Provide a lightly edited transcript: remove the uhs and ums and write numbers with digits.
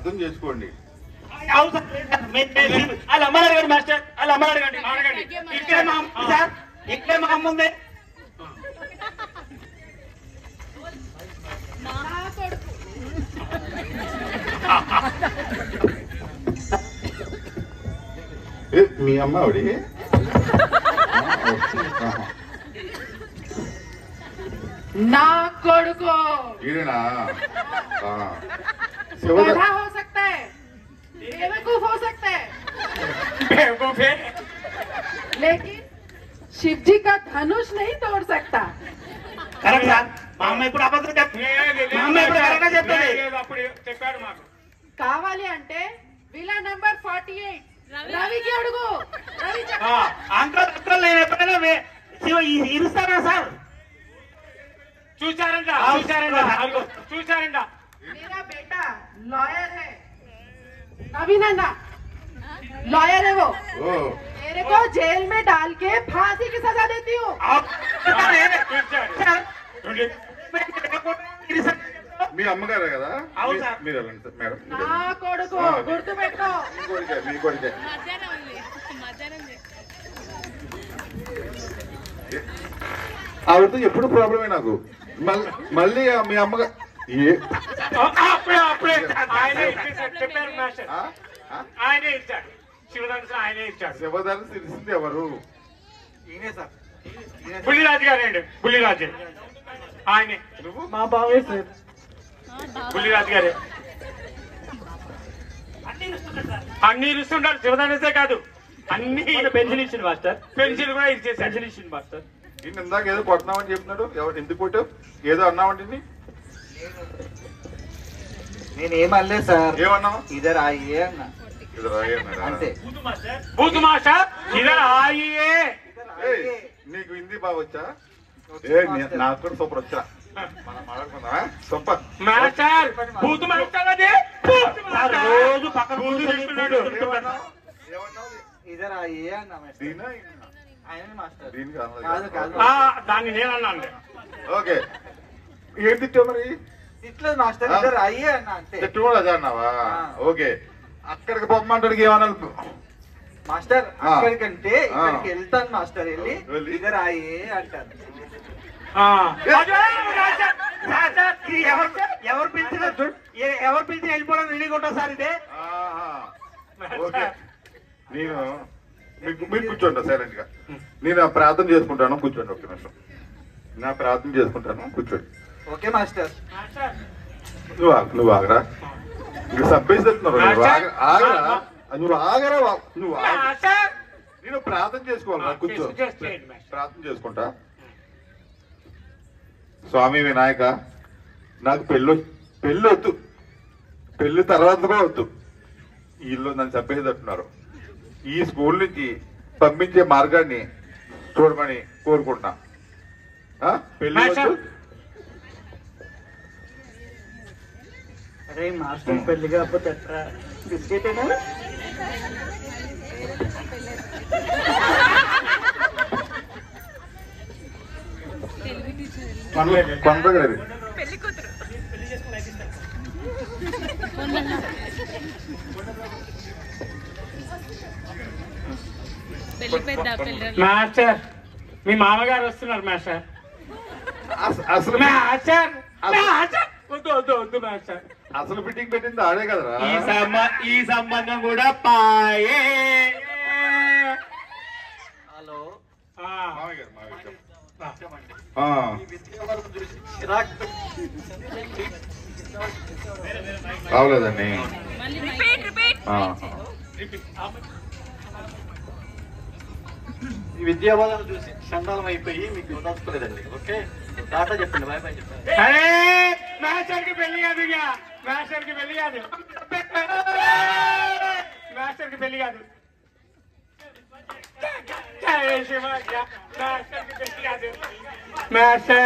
అర్థం చేసుకోండి. వాళ్ళ అమ్మని అడగండి మాస్టర్, వాళ్ళ అమ్మని అడగండి. ఇక్కడే మా అమ్మ సార్, ఇక్కడే మా అమ్మ ఉంది. మీ అమ్మ ఆవిడ ना कोड़को ఈయనా? गधा हो सकता है, बेवकूफ हो सकता है, बेवकूफ है, लेकिन शिव जी का धनुष नहीं तोड़ सकता. Correct sir. మా అమ్మ ఇప్పుడు అబద్ధం చెప్తుంది, మా అమ్మ ఇప్పుడు కరెక్ట్గా చెప్తుంది. చెప్పాడు మాకు. కావాలి అంటే విలా నంబర్ 48 రవికి అడుగు. రవి అంకల్ నేను ఎప్పుడైనా ఇరుస్తానా సార్? చూసారంట చూసారంట. मेरा बेटा लॉयर है, अभिनंदन लॉयर है वो. मेरे को जेल में डाल के फांसी की सजा देती हूँ. మీ అమ్మగారే కదా? అవును సార్. మీరు వెళ్ళండి మేడం. నా కొడుకు గుర్తు పెట్టుకో. మీ కొడుకే. ఆవిడతో ఎప్పుడు ప్రాబ్లమే నాకు. మళ్ళీ మీ అమ్మగా చెప్పారు మాస్టర్, ఆయనే ఇచ్చాడు శివధనుసు, ఆయనే ఇచ్చాడు. శివధనుసు తెలిసింది ఎవరు? ఈయనే సార్, బుల్లిరాజు గారండి. బుల్లిరాజు ఆయనే. నువ్వు? మా బావే సార్, బుల్లిరాజు గారే. అన్ని ఇస్తుంటారు, శివధనుసే కాదు అన్ని. పెన్షన్ ఇచ్చింది మాస్టర్, పెన్షన్ కూడా ఇచ్చేసి పెన్షన్ ఇచ్చింది మాస్టర్. నేను ఇందాక ఏదో కొట్టినామని చెప్తున్నాడు. ఎవరు ఎందుకు కొట్టావు? ఏదో అన్నావండి. నేనేమనలేదు సార్. ఏమన్నావు? ఇద్దరు ఆయ్యే అన్నా. అంతే. బూతు మాస్టర్ ఇదర్ ఆయియే. నీకు హిందీ బాగా వచ్చా? నాకు కూడా సూపర్ వచ్చా. మనం మాట్లాడుకుందామా? Super master. బూతు మాస్టర్ అదే రోజు పక్కన కూర్చుంటున్నాడు. ఇద్దరు ఆయ్యే అన్నా. దీనా ఆయన మాస్టర్. దీనికి కాదు కాదు. దాన్ని నేనన్నాను. ఓకే. ఏం తిట్టావు మరి? తిట్టలేదు మాస్టర్, ఇద్దరు అయ్యే అన్నా అంతే. తిట్టుకోడు అదే అన్నావా? ఓకే. అక్కడికి పొమ్మంటాడికి ఏమన్నా మాస్టర్? అక్కడికంటే ఇక్కడికి వెళ్తాను మాస్టర్. వెళ్ళి ఇద్దరు అయ్యే అంటాను. ఎవరు పిలిచిన వెళ్ళిపోవడం రెడీగా ఉంటావు సార్ ఇదే. ఓకే. నేను మీరు కూర్చోండి సైలెంట్ గా. నేను ప్రార్థన చేసుకుంటాను, కూర్చోండి. ఒక్క నిమిషం నా ప్రార్థన చేసుకుంటాను, కూర్చోండి. Okay master. నువ్వు ఆగరా. నువ్వు సంపేస్తున్నారు. ఆగరా. నువ్వు ఆగరా. నువ్వు నేను ప్రార్థన చేసుకోవాలి. కూర్చో, ప్రార్థన చేసుకుంటా. స్వామి వినాయక, నాకు పెళ్ళి వద్దు, పెళ్లి తర్వాత కూడా వద్దు. వీళ్ళు నన్ను చంపేసేటట్టున్నారు. ఈ స్కూల్ నుంచి పంపించే మార్గాన్ని చూడమని కోరుకుంటున్నా. పెళ్లి వద్దు. అరే మాస్టర్ పెళ్లి కాకపోతే ఎట్లా? బిస్కెట్ కొండగడది. మాస్టర్ మీ మామగారు వస్తున్నారు మాస్టర్. అసలు వద్దు మాస్టర్. అసలు ఫిట్టింగ్ పెట్టింది ఆడే కదరా. ఈ సంబంధం కూడా పాయే. హలో కావలేదండి. ఈ విద్యావాదాలు చూసి చండాలం అయిపోయి మీకు వదలుచుకోలేదండి. ఓకే, టాటా చెప్పండి, బాయ్ బాయ్ చెప్పండి. మాస్టర్కి పెళ్లి కాదు, ఇక మాస్టర్కి పెళ్లి కాదు, మాస్టర్కి పెళ్లి కాదు, మాస్టర్కి పెళ్లి కాదు. మాస్టర్